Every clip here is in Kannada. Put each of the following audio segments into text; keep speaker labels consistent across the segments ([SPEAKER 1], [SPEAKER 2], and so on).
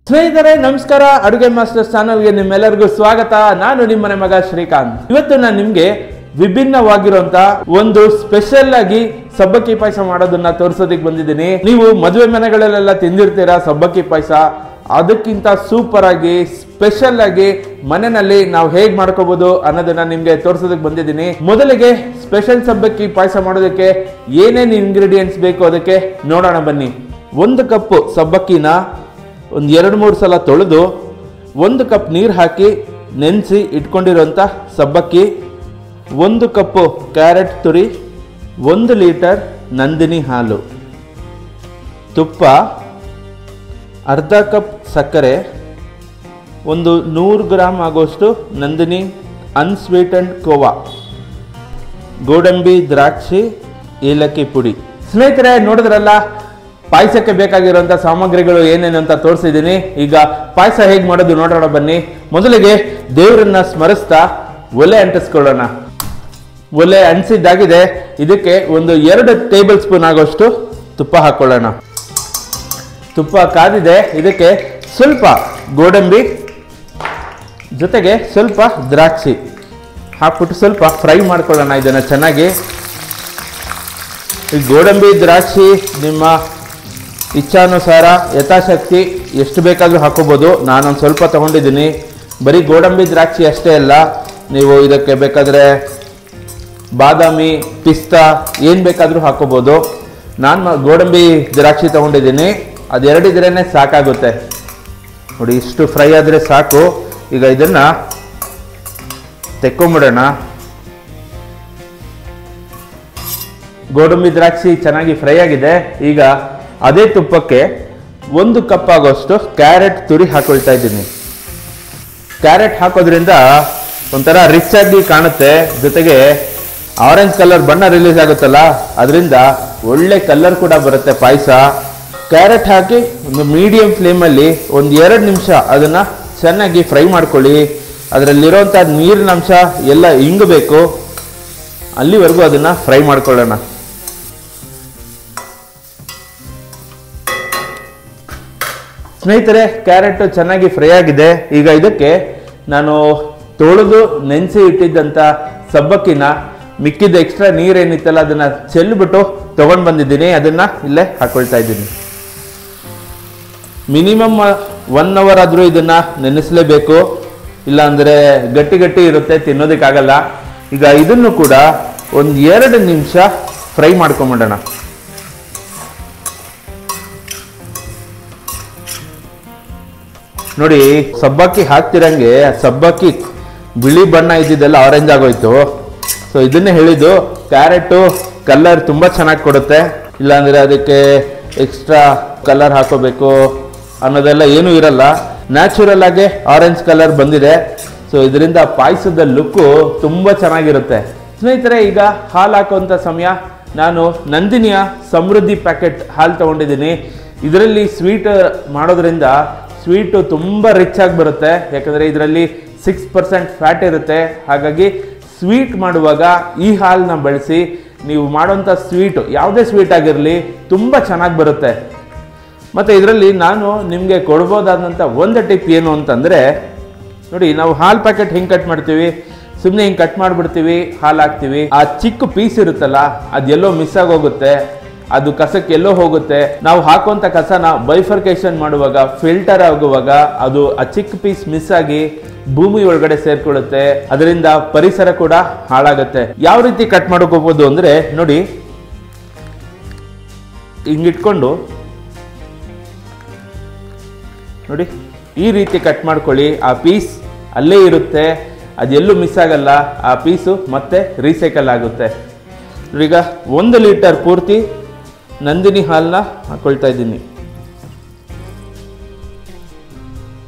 [SPEAKER 1] ಸ್ನೇಹಿತರೆ ನಮಸ್ಕಾರ. ಅಡುಗೆ ಮಾಸ್ಟರ್ ಚಾನಲ್ಗೆ ನಿಮ್ಮೆಲ್ಲರಿಗೂ ಸ್ವಾಗತ. ನಾನು ನಿಮ್ಮನೆ ಮಗ ಶ್ರೀಕಾಂತ್. ಇವತ್ತು ನಾನು ನಿಮ್ಗೆ ವಿಭಿನ್ನವಾಗಿರುವಂತ ಒಂದು ಸ್ಪೆಷಲ್ ಆಗಿ ಸಬ್ಬಕ್ಕಿ ಪಾಯಸ ಮಾಡೋದನ್ನ ತೋರಿಸೋದಕ್ಕೆ ಬಂದಿದ್ದೀನಿ. ನೀವು ಮದುವೆ ಮನೆಗಳಲ್ಲೆಲ್ಲ ತಿಂದಿರ್ತೀರಾ ಸಬ್ಬಕ್ಕಿ ಪಾಯಸ. ಅದಕ್ಕಿಂತ ಸೂಪರ್ ಆಗಿ ಸ್ಪೆಷಲ್ ಆಗಿ ಮನೆಯಲ್ಲಿ ನಾವು ಹೇಗ್ ಮಾಡ್ಕೋಬಹುದು ಅನ್ನೋದನ್ನ ನಿಮ್ಗೆ ತೋರಿಸೋದಕ್ಕೆ ಬಂದಿದ್ದೀನಿ. ಮೊದಲಿಗೆ ಸ್ಪೆಷಲ್ ಸಬ್ಬಕ್ಕಿ ಪಾಯಸ ಮಾಡೋದಕ್ಕೆ ಏನೇನು ಇಂಗ್ರೀಡಿಯೆಂಟ್ಸ್ ಬೇಕು ಅದಕ್ಕೆ ನೋಡೋಣ ಬನ್ನಿ. 1 ಕಪ್ ಸಬ್ಬಕ್ಕಿನ ಒಂದು 2-3 ಸಲ ತೊಳೆದು 1 ಕಪ್ ನೀರು ಹಾಕಿ ನೆನೆಸಿ ಇಟ್ಕೊಂಡಿರೋಂಥ ಸಬ್ಬಕ್ಕಿ, 1 ಕಪ್ಪು ಕ್ಯಾರೆಟ್ ತುರಿ, 1 ಲೀಟರ್ ನಂದಿನಿ ಹಾಲು, ತುಪ್ಪ, ಅರ್ಧ ಕಪ್ ಸಕ್ಕರೆ, ಒಂದು 100 ಗ್ರಾಮ್ ಆಗೋಷ್ಟು ನಂದಿನಿ ಅನ್ಸ್ವೀಟೆಂಡ್ ಕೋವಾ, ಗೋಡಂಬಿ, ದ್ರಾಕ್ಷಿ, ಏಲಕ್ಕಿ ಪುಡಿ. ಸ್ನೇಹಿತರೆ ನೋಡಿದ್ರಲ್ಲ ಪಾಯಸಕ್ಕೆ ಬೇಕಾಗಿರುವಂಥ ಸಾಮಗ್ರಿಗಳು ಏನೇನು ಅಂತ ತೋರಿಸಿದ್ದೀನಿ. ಈಗ ಪಾಯಸ ಹೇಗೆ ಮಾಡೋದು ನೋಡೋಣ ಬನ್ನಿ. ಮೊದಲಿಗೆ ದೇವರನ್ನ ಸ್ಮರಿಸ್ತಾ ಒಲೆ ಅಂಟಿಸ್ಕೊಳ್ಳೋಣ. ಒಲೆ ಅಂಟಿಸಿದ್ದಾಗಿದೆ. ಇದಕ್ಕೆ ಒಂದು 2 ಟೇಬಲ್ ಸ್ಪೂನ್ ಆಗೋಷ್ಟು ತುಪ್ಪ ಹಾಕೊಳ್ಳೋಣ. ತುಪ್ಪ ಕಾದಿದೆ. ಇದಕ್ಕೆ ಸ್ವಲ್ಪ ಗೋಡಂಬಿ ಜೊತೆಗೆ ಸ್ವಲ್ಪ ದ್ರಾಕ್ಷಿ ಹಾಕ್ಬಿಟ್ಟು ಸ್ವಲ್ಪ ಫ್ರೈ ಮಾಡ್ಕೊಳ್ಳೋಣ ಇದನ್ನು ಚೆನ್ನಾಗಿ. ಈ ಗೋಡಂಬಿ ದ್ರಾಕ್ಷಿ ನಿಮ್ಮ ಇಚ್ಛಾನುಸಾರ ಯಥಾಶಕ್ತಿ ಎಷ್ಟು ಬೇಕಾದರೂ ಹಾಕೋಬೋದು. ನಾನೊಂದು ಸ್ವಲ್ಪ ತಗೊಂಡಿದ್ದೀನಿ. ಬರೀ ಗೋಡಂಬಿ ದ್ರಾಕ್ಷಿ ಅಷ್ಟೇ ಅಲ್ಲ, ನೀವು ಇದಕ್ಕೆ ಬೇಕಾದರೆ ಬಾದಾಮಿ, ಪಿಸ್ತಾ ಏನು ಬೇಕಾದರೂ ಹಾಕೋಬೋದು. ನಾನು ಗೋಡಂಬಿ ದ್ರಾಕ್ಷಿ ತಗೊಂಡಿದ್ದೀನಿ. ಅದೆರಡು ಇದ್ರೇ ಸಾಕಾಗುತ್ತೆ ನೋಡಿ. ಇಷ್ಟು ಫ್ರೈ ಆದರೆ ಸಾಕು. ಈಗ ಇದನ್ನು ತೆಕ್ಕೊಂಬಿಡೋಣ. ಗೋಡಂಬಿ ದ್ರಾಕ್ಷಿ ಚೆನ್ನಾಗಿ ಫ್ರೈ ಆಗಿದೆ. ಈಗ ಅದೇ ತುಪ್ಪಕ್ಕೆ 1 ಕಪ್ ಆಗೋಷ್ಟು ಕ್ಯಾರೆಟ್ ತುರಿ ಹಾಕೊಳ್ತಾ ಇದ್ದೀನಿ. ಕ್ಯಾರೆಟ್ ಹಾಕೋದ್ರಿಂದ ಒಂಥರ ರಿಚ್ ಆಗಿ ಕಾಣುತ್ತೆ. ಜೊತೆಗೆ ಆರೆಂಜ್ ಕಲರ್ ಬಣ್ಣ ರಿಲೀಸ್ ಆಗುತ್ತಲ್ಲ, ಅದರಿಂದ ಒಳ್ಳೆ ಕಲರ್ ಕೂಡ ಬರುತ್ತೆ ಪಾಯಸ. ಕ್ಯಾರೆಟ್ ಹಾಕಿ ಒಂದು ಮೀಡಿಯಂ ಫ್ಲೇಮಲ್ಲಿ ಒಂದು 2 ನಿಮಿಷ ಅದನ್ನು ಚೆನ್ನಾಗಿ ಫ್ರೈ ಮಾಡ್ಕೊಳ್ಳಿ. ಅದರಲ್ಲಿರೋಂಥ ನೀರಿನ ಅಂಶ ಎಲ್ಲ ಇಂಗಬೇಕು. ಅಲ್ಲಿವರೆಗೂ ಅದನ್ನು ಫ್ರೈ ಮಾಡ್ಕೊಳ್ಳೋಣ. ಸ್ನೇಹಿತರೆ ಕ್ಯಾರೆಟ್ ಚೆನ್ನಾಗಿ ಫ್ರೈ ಆಗಿದೆ. ಈಗ ಇದಕ್ಕೆ ನಾನು ತೊಳೆದು ನೆನೆಸಿ ಇಟ್ಟಿದ್ದಂಥ ಸಬ್ಬಕ್ಕಿನ ಮಿಕ್ಕಿದ ಎಕ್ಸ್ಟ್ರಾ ನೀರೇನಿತ್ತಲ್ಲ ಅದನ್ನು ಚೆಲ್ಬಿಟ್ಟು ತೊಗೊಂಡು ಬಂದಿದ್ದೀನಿ. ಅದನ್ನು ಇಲ್ಲೇ ಹಾಕೊಳ್ತಾ ಇದ್ದೀನಿ. ಮಿನಿಮಮ್ 1 ಅವರ್ ಆದರೂ ಇದನ್ನು ನೆನೆಸಲೇಬೇಕು, ಇಲ್ಲಾಂದರೆ ಗಟ್ಟಿ ಗಟ್ಟಿ ಇರುತ್ತೆ, ತಿನ್ನೋದಕ್ಕಾಗಲ್ಲ. ಈಗ ಇದನ್ನು ಕೂಡ ಒಂದು 2 ನಿಮಿಷ ಫ್ರೈ ಮಾಡ್ಕೊಂಬಿಡೋಣ. ನೋಡಿ ಸಬ್ಬಕ್ಕಿ ಹಾಕ್ತಿರಂಗೆ ಸಬ್ಬಕ್ಕಿ ಬಿಳಿ ಬಣ್ಣ ಇದ್ದಿದ್ದೆಲ್ಲ ಆರೆಂಜ್ ಆಗೋಯ್ತು. ಸೊ ಇದನ್ನೇ ಹೇಳಿದ್ದು, ಕ್ಯಾರೆಟು ಕಲರ್ ತುಂಬ ಚೆನ್ನಾಗಿ ಕೊಡುತ್ತೆ. ಇಲ್ಲಾಂದರೆ ಅದಕ್ಕೆ ಎಕ್ಸ್ಟ್ರಾ ಕಲರ್ ಹಾಕೋಬೇಕು ಅನ್ನೋದೆಲ್ಲ ಏನೂ ಇರಲ್ಲ. ನ್ಯಾಚುರಲ್ ಆಗಿ ಆರೆಂಜ್ ಕಲರ್ ಬಂದಿದೆ. ಸೊ ಇದರಿಂದ ಪಾಯಸದ ಲುಕ್ಕು ತುಂಬ ಚೆನ್ನಾಗಿರುತ್ತೆ. ಸ್ನೇಹಿತರೆ ಈಗ ಹಾಲು ಹಾಕುವಂಥ ಸಮಯ. ನಾನು ನಂದಿನಿಯ ಸಮೃದ್ಧಿ ಪ್ಯಾಕೆಟ್ ಹಾಲು ತೊಗೊಂಡಿದ್ದೀನಿ. ಇದರಲ್ಲಿ ಸ್ವೀಟ್ ಮಾಡೋದ್ರಿಂದ ಸ್ವೀಟು ತುಂಬ ರಿಚ್ ಆಗಿ ಬರುತ್ತೆ. ಯಾಕಂದರೆ ಇದರಲ್ಲಿ 6% ಫ್ಯಾಟ್ ಇರುತ್ತೆ. ಹಾಗಾಗಿ ಸ್ವೀಟ್ ಮಾಡುವಾಗ ಈ ಹಾಲನ್ನ ಬಳಸಿ ನೀವು ಮಾಡೋಂಥ ಸ್ವೀಟು ಯಾವುದೇ ಸ್ವೀಟ್ ಆಗಿರಲಿ ತುಂಬ ಚೆನ್ನಾಗಿ ಬರುತ್ತೆ. ಮತ್ತು ಇದರಲ್ಲಿ ನಾನು ನಿಮಗೆ ಕೊಡ್ಬೋದಾದಂಥ ಒಂದು ಟಿಪ್ ಏನು ಅಂತಂದರೆ, ನೋಡಿ ನಾವು ಹಾಲು ಪ್ಯಾಕೆಟ್ ಹಿಂಗೆ ಕಟ್ ಮಾಡ್ತೀವಿ, ಸುಮ್ಮನೆ ಹಿಂಗೆ ಕಟ್ ಮಾಡಿಬಿಡ್ತೀವಿ, ಹಾಲು ಹಾಕ್ತೀವಿ. ಆ ಚಿಕ್ಕ ಪೀಸ್ ಇರುತ್ತಲ್ಲ ಅದೆಲ್ಲೋ ಮಿಸ್ ಆಗೋಗುತ್ತೆ, ಅದು ಕಸಕ್ಕೆ ಎಲ್ಲೋ ಹೋಗುತ್ತೆ. ನಾವು ಹಾಕುವಂಥ ಕಸನ ಬೈಫರ್ಕೇಶನ್ ಮಾಡುವಾಗ, ಫಿಲ್ಟರ್ ಆಗುವಾಗ ಅದು ಆ ಚಿಕ್ಕ ಪೀಸ್ ಮಿಸ್ ಆಗಿ ಭೂಮಿ ಒಳಗಡೆ ಸೇರ್ಕೊಳ್ಳುತ್ತೆ. ಅದರಿಂದ ಪರಿಸರ ಕೂಡ ಹಾಳಾಗುತ್ತೆ. ಯಾವ ರೀತಿ ಕಟ್ ಮಾಡ್ಕೋಬಹುದು ಅಂದರೆ, ನೋಡಿ ಹಿಂಗಿಟ್ಕೊಂಡು ನೋಡಿ ಈ ರೀತಿ ಕಟ್ ಮಾಡ್ಕೊಳ್ಳಿ. ಆ ಪೀಸ್ ಅಲ್ಲೇ ಇರುತ್ತೆ, ಅದೆಲ್ಲೂ ಮಿಸ್ ಆಗಲ್ಲ. ಆ ಪೀಸು ಮತ್ತೆ ರೀಸೈಕಲ್ ಆಗುತ್ತೆ. ಈಗ 1 ಲೀಟರ್ ಪೂರ್ತಿ ನಂದಿನಿ ಹಾಲನ್ನ ಹಾಕೊಳ್ತಾ ಇದ್ದೀನಿ.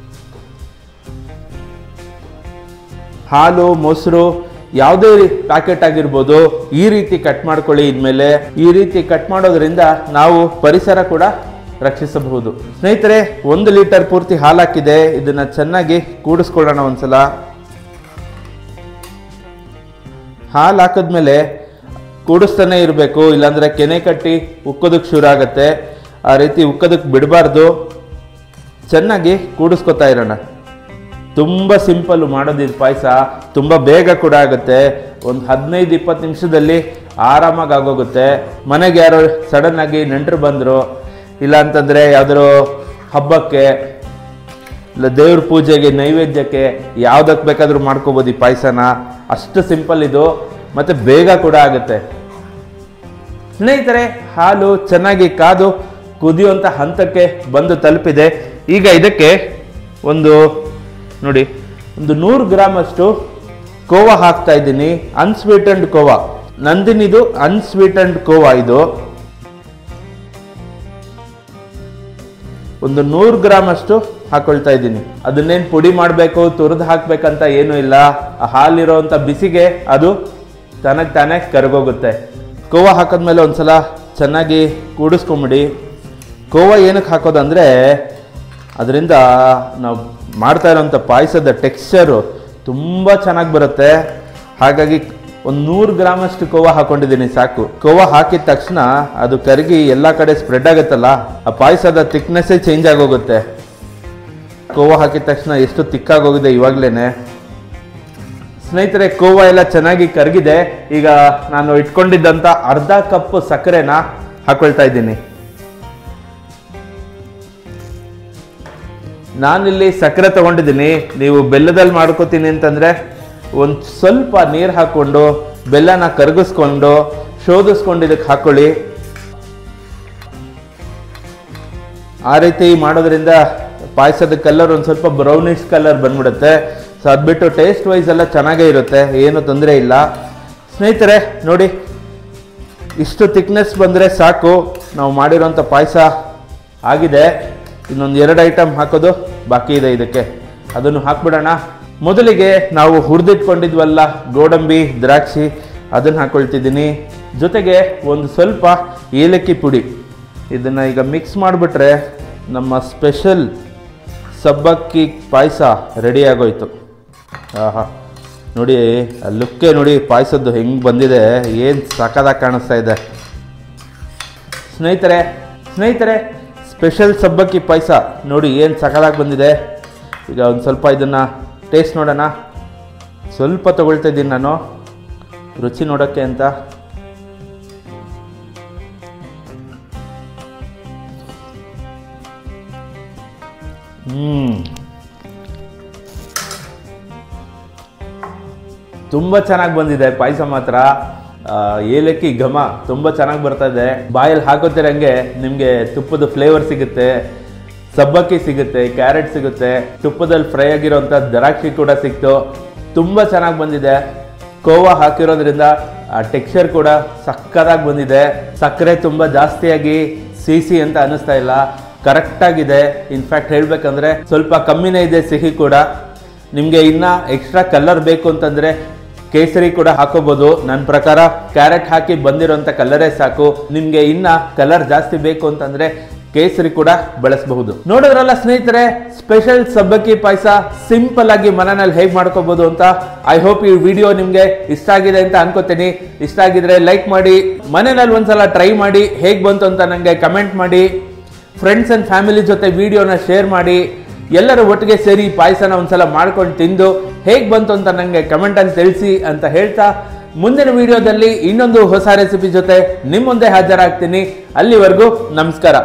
[SPEAKER 1] ಹಾಲು, ಮೊಸರು ಯಾವುದೇ ಪ್ಯಾಕೆಟ್ ಆಗಿರ್ಬೋದು, ಈ ರೀತಿ ಕಟ್ ಮಾಡ್ಕೊಳ್ಳಿ. ಇದ್ಮೇಲೆ ಈ ರೀತಿ ಕಟ್ ಮಾಡೋದ್ರಿಂದ ನಾವು ಪರಿಸರ ಕೂಡ ರಕ್ಷಿಸಬಹುದು. ಸ್ನೇಹಿತರೆ 1 ಲೀಟರ್ ಪೂರ್ತಿ ಹಾಲು ಹಾಕಿದೆ. ಇದನ್ನ ಚೆನ್ನಾಗಿ ಕೂಡಿಸ್ಕೊಳ್ಳೋಣ ಒಂದ್ಸಲ. ಹಾಲು ಹಾಕಿದ್ಮೇಲೆ ಕೂಡಿಸ್ತಾನೆ ಇರಬೇಕು, ಇಲ್ಲಾಂದರೆ ಕೆನೆ ಕಟ್ಟಿ ಉಕ್ಕೋದಕ್ಕೆ ಶುರು ಆಗುತ್ತೆ. ಆ ರೀತಿ ಉಕ್ಕೋದಕ್ಕೆ ಬಿಡಬಾರ್ದು. ಚೆನ್ನಾಗಿ ಕೂಡಿಸ್ಕೊತಾ ಇರೋಣ. ತುಂಬ ಸಿಂಪಲ್ ಮಾಡೋದಿದ್ದು ಪಾಯಸ, ತುಂಬ ಬೇಗ ಕೂಡ ಆಗುತ್ತೆ. ಒಂದು 15-20 ನಿಮಿಷದಲ್ಲಿ ಆರಾಮಾಗಿ ಆಗೋಗುತ್ತೆ. ಮನೆಗೆ ಯಾರೋ ಸಡನ್ನಾಗಿ ನೆಂಟರು ಬಂದರು, ಇಲ್ಲ ಅಂತಂದರೆ ಯಾವುದಾದ್ರು ಹಬ್ಬಕ್ಕೆ, ಇಲ್ಲ ದೇವ್ರ ಪೂಜೆಗೆ, ನೈವೇದ್ಯಕ್ಕೆ, ಯಾವುದಕ್ಕೆ ಬೇಕಾದರೂ ಮಾಡ್ಕೋಬೋದು ಈ ಪಾಯಸನ. ಅಷ್ಟು ಸಿಂಪಲ್ ಇದು, ಮತ್ತು ಬೇಗ ಕೂಡ ಆಗುತ್ತೆ. ಸ್ನೇಹಿತರೆ, ಹಾಲು ಚೆನ್ನಾಗಿ ಕಾದು ಕುದಿಯುವಂಥ ಹಂತಕ್ಕೆ ಬಂದು ತಲುಪಿದೆ. ಈಗ ಇದಕ್ಕೆ ನೋಡಿ 100 ಗ್ರಾಮಷ್ಟು ಕೋವಾ ಹಾಕ್ತಾ ಇದ್ದೀನಿ. ಅನ್ಸ್ವೀಟೆಂಡ್ ಕೋವಾ, ನಂದಿನಿದು ಅನ್ಸ್ವೀಟೆಂಡ್ ಕೋವಾ. ಇದು 100 ಗ್ರಾಮಷ್ಟು ಹಾಕೊಳ್ತಾ ಇದ್ದೀನಿ. ಅದನ್ನೇನು ಪುಡಿ ಮಾಡಬೇಕು, ತುರಿದು ಹಾಕ್ಬೇಕಂತ ಏನೂ ಇಲ್ಲ. ಹಾಲಿರೋಂಥ ಬಿಸಿಗೆ ಅದು ತಾನೇ ಕರಗೋಗುತ್ತೆ. ಕೋವಾ ಹಾಕಿದ್ಮೇಲೆ ಒಂದ್ಸಲ ಚೆನ್ನಾಗಿ ಕೂಡಿಸ್ಕೊಂಬಿಡಿ. ಕೋವಾ ಏನಕ್ಕೆ ಹಾಕೋದಂದರೆ ಅದರಿಂದ ನಾವು ಮಾಡ್ತಾ ಇರೋಂಥ ಪಾಯಸದ ಟೆಕ್ಸ್ಚರು ತುಂಬ ಚೆನ್ನಾಗಿ ಬರುತ್ತೆ. ಹಾಗಾಗಿ 100 ಗ್ರಾಮಷ್ಟು ಕೋವಾ ಹಾಕೊಂಡಿದ್ದೀನಿ ಸಾಕು. ಕೋವಾ ಹಾಕಿದ ತಕ್ಷಣ ಅದು ಕರಗಿ ಎಲ್ಲ ಕಡೆ ಸ್ಪ್ರೆಡ್ ಆಗುತ್ತಲ್ಲ, ಆ ಪಾಯಸದ ಥಿಕ್ನೆಸ್ಸೇ ಚೇಂಜ್ ಆಗೋಗುತ್ತೆ. ಕೋವಾ ಹಾಕಿದ ತಕ್ಷಣ ಎಷ್ಟು ತಿಕ್ಕಾಗೋಗಿದೆ ಇವಾಗಲೇ. ಸ್ನೇಹಿತರೆ, ಕೋವಾ ಎಲ್ಲ ಚೆನ್ನಾಗಿ ಕರಗಿದೆ. ಈಗ ನಾನು ಇಟ್ಕೊಂಡಿದ್ದಂಥ ಅರ್ಧ ಕಪ್ ಸಕ್ಕರೆನ ಹಾಕೊಳ್ತಾ ಇದ್ದೀನಿ. ನಾನಿಲ್ಲಿ ಸಕ್ಕರೆ ತಗೊಂಡಿದ್ದೀನಿ. ನೀವು ಬೆಲ್ಲದಲ್ಲಿ ಮಾಡ್ಕೋತೀನಿ ಅಂತಂದರೆ ಒಂದು ಸ್ವಲ್ಪ ನೀರು ಹಾಕ್ಕೊಂಡು ಬೆಲ್ಲನ ಕರಗಿಸ್ಕೊಂಡು ಶೋಧಿಸ್ಕೊಂಡು ಇದಕ್ಕೆ ಹಾಕ್ಕೊಳ್ಳಿ. ಆ ರೀತಿ ಮಾಡೋದ್ರಿಂದ ಪಾಯಸದ ಕಲರ್ ಒಂದು ಸ್ವಲ್ಪ ಬ್ರೌನಿಶ್ ಕಲರ್ ಬಂದ್ಬಿಡುತ್ತೆ. ಸೊ ಅದು ಬಿಟ್ಟು ಟೇಸ್ಟ್ ವೈಸ್ ಎಲ್ಲ ಚೆನ್ನಾಗೇ ಇರುತ್ತೆ, ಏನು ತೊಂದರೆ ಇಲ್ಲ. ಸ್ನೇಹಿತರೆ ನೋಡಿ, ಇಷ್ಟು ಥಿಕ್ನೆಸ್ ಬಂದರೆ ಸಾಕು. ನಾವು ಮಾಡಿರೋಂಥ ಪಾಯಸ ಆಗಿದೆ. ಇನ್ನೊಂದು 2 ಐಟಮ್ ಹಾಕೋದು ಬಾಕಿ ಇದೆ ಇದಕ್ಕೆ, ಅದನ್ನು ಹಾಕ್ಬಿಡೋಣ. ಮೊದಲಿಗೆ ನಾವು ಹುರಿದಿಟ್ಕೊಂಡಿದ್ವಲ್ಲ ಗೋಡಂಬಿ, ದ್ರಾಕ್ಷಿ, ಅದನ್ನು ಹಾಕ್ಕೊಳ್ತಿದ್ದೀನಿ. ಜೊತೆಗೆ ಒಂದು ಸ್ವಲ್ಪ ಏಲಕ್ಕಿ ಪುಡಿ. ಇದನ್ನು ಈಗ ಮಿಕ್ಸ್ ಮಾಡಿಬಿಟ್ರೆ ನಮ್ಮ ಸ್ಪೆಷಲ್ ಸಬ್ಬಕ್ಕಿ ಪಾಯಸ ರೆಡಿ ಆಗೋಯ್ತು. ಆಹಾ, ನೋಡಿ ಆ ಲುಕ್ಕೇ ನೋಡಿ ಪಾಯಸದ್ದು ಹೆಂಗೆ ಬಂದಿದೆ, ಏನು ಸಖತ್ತಾಗಿ ಕಾಣಿಸ್ತಾ ಇದೆ. ಸ್ನೇಹಿತರೆ ಸ್ಪೆಷಲ್ ಸಬ್ಬಕ್ಕಿ ಪಾಯಸ ನೋಡಿ ಏನು ಸಖತ್ತಾಗಿ ಬಂದಿದೆ. ಈಗ ಒಂದು ಸ್ವಲ್ಪ ಇದನ್ನು ಟೇಸ್ಟ್ ನೋಡೋಣ. ಸ್ವಲ್ಪ ತಗೊಳ್ತಾ ಇದ್ದೀನಿ ನಾನು ರುಚಿ ನೋಡೋಕ್ಕೆ ಅಂತ. ತುಂಬ ಚೆನ್ನಾಗಿ ಬಂದಿದೆ ಪಾಯಸ ಮಾತ್ರ. ಏಲಕ್ಕಿ ಘಮ ತುಂಬ ಚೆನ್ನಾಗಿ ಬರ್ತಾ ಇದೆ. ಬಾಯಲ್ಲಿ ಹಾಕೋತಿರಂಗೆ ನಿಮಗೆ ತುಪ್ಪದ ಫ್ಲೇವರ್ ಸಿಗುತ್ತೆ, ಸಬ್ಬಕ್ಕಿ ಸಿಗುತ್ತೆ, ಕ್ಯಾರೆಟ್ ಸಿಗುತ್ತೆ, ತುಪ್ಪದಲ್ಲಿ ಫ್ರೈ ಆಗಿರೋಂಥ ದ್ರಾಕ್ಷಿ ಕೂಡ ಸಿಕ್ತು. ತುಂಬ ಚೆನ್ನಾಗಿ ಬಂದಿದೆ. ಕೋವಾ ಹಾಕಿರೋದ್ರಿಂದ ಆ ಟೆಕ್ಸ್ಚರ್ ಕೂಡ ಸಕ್ಕತ್ತಾಗಿ ಬಂದಿದೆ. ಸಕ್ಕರೆ ತುಂಬ ಜಾಸ್ತಿಯಾಗಿ ಸಿಹಿ ಅಂತ ಅನ್ನಿಸ್ತಾ ಇಲ್ಲ, ಕರೆಕ್ಟಾಗಿದೆ. ಇನ್ಫ್ಯಾಕ್ಟ್ ಹೇಳಬೇಕಂದ್ರೆ ಸ್ವಲ್ಪ ಕಮ್ಮಿನೇ ಇದೆ ಸಿಹಿ ಕೂಡ. ನಿಮಗೆ ಇನ್ನೂ ಎಕ್ಸ್ಟ್ರಾ ಕಲರ್ ಬೇಕು ಅಂತಂದರೆ ಕೇಸರಿ ಕೂಡ ಹಾಕೋಬಹುದು. ನನ್ನ ಪ್ರಕಾರ ಕ್ಯಾರೆಟ್ ಹಾಕಿ ಬಂದಿರೋಂಥ ಕಲರೇ ಸಾಕು. ನಿಮಗೆ ಇನ್ನ ಕಲರ್ ಜಾಸ್ತಿ ಬೇಕು ಅಂತಂದ್ರೆ ಕೇಸರಿ ಕೂಡ ಬಳಸಬಹುದು. ನೋಡಿದ್ರಲ್ಲ ಸ್ನೇಹಿತರೆ, ಸ್ಪೆಷಲ್ ಸಬ್ಬಕ್ಕಿ ಪಾಯಸ ಸಿಂಪಲ್ ಆಗಿ ಮನೆಯಲ್ಲಿ ಹೇಗೆ ಮಾಡ್ಕೋಬಹುದು ಅಂತ. ಐ ಹೋಪ್ ಈ ವಿಡಿಯೋ ನಿಮ್ಗೆ ಇಷ್ಟ ಆಗಿದೆ ಅಂತ ಅನ್ಕೋತೀನಿ. ಇಷ್ಟ ಆಗಿದ್ರೆ ಲೈಕ್ ಮಾಡಿ, ಮನೆಯಲ್ಲಿ ಒಂದ್ಸಲ ಟ್ರೈ ಮಾಡಿ ಹೇಗೆ ಬಂತು ಅಂತ ನನಗೆ ಕಮೆಂಟ್ ಮಾಡಿ. ಫ್ರೆಂಡ್ಸ್ ಅಂಡ್ ಫ್ಯಾಮಿಲಿ ಜೊತೆ ವಿಡಿಯೋನ ಶೇರ್ ಮಾಡಿ. ಎಲ್ಲರೂ ಒಟ್ಟಿಗೆ ಸೇರಿ ಪಾಯಸನ ಒಂದ್ಸಲ ಮಾಡ್ಕೊಂಡು ತಿಂದು ಹೇಗೆ ಬಂತು ಅಂತ ನನಗೆ ಕಮೆಂಟ್ ಅಲ್ಲಿ ತಿಳಿಸಿ ಅಂತ ಹೇಳ್ತಾ, ಮುಂದಿನ ವಿಡಿಯೋದಲ್ಲಿ ಇನ್ನೊಂದು ಹೊಸ ರೆಸಿಪಿ ಜೊತೆ ನಿಮ್ಮ ಮುಂದೆ ಹಾಜರಾಗ್ತೀನಿ. ಅಲ್ಲಿವರೆಗೂ ನಮಸ್ಕಾರ.